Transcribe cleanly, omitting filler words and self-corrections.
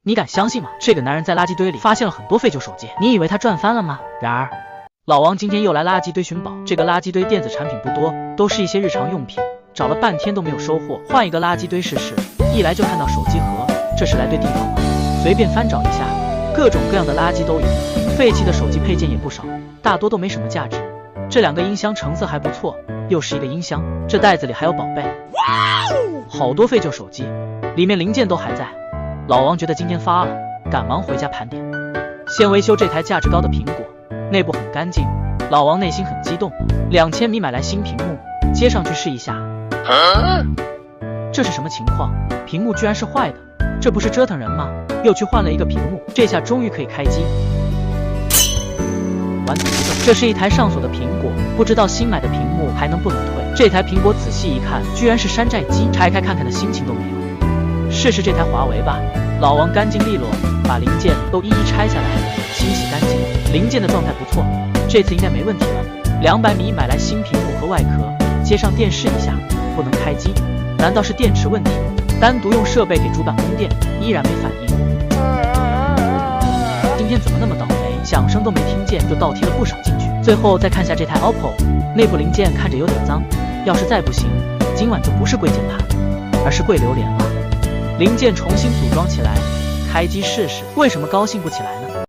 你敢相信吗？这个男人在垃圾堆里发现了很多废旧手机，你以为他赚翻了吗？然而，老王今天又来垃圾堆寻宝。这个垃圾堆电子产品不多，都是一些日常用品，找了半天都没有收获。换一个垃圾堆试试，一来就看到手机盒，这是来对地方吗？随便翻找一下，各种各样的垃圾都有，废弃的手机配件也不少，大多都没什么价值。这两个音箱成色还不错，又是一个音箱，这袋子里还有宝贝，好多废旧手机，里面零件都还在。老王觉得今天发了，赶忙回家盘点，先维修这台价值高的苹果，内部很干净。老王内心很激动，2000米买来新屏幕，接上去试一下。这是什么情况？屏幕居然是坏的，这不是折腾人吗？又去换了一个屏幕，这下终于可以开机。顽皮的，这是一台上锁的苹果，不知道新买的屏幕还能不能退。这台苹果仔细一看，居然是山寨机，拆开看看的心情都没有。试试这台华为吧。老王干净利落，把零件都一一拆下来，清洗干净，零件的状态不错，这次应该没问题了。200米买来新屏幕和外壳，接上电视一下，不能开机，难道是电池问题？单独用设备给主板供电，依然没反应。今天怎么那么倒霉？响声都没听见，就倒踢了不少进去。最后再看下这台 OPPO， 内部零件看着有点脏，要是再不行，今晚就不是跪键盘，而是跪榴莲了。零件重新组装起来，开机试试。为什么高兴不起来呢？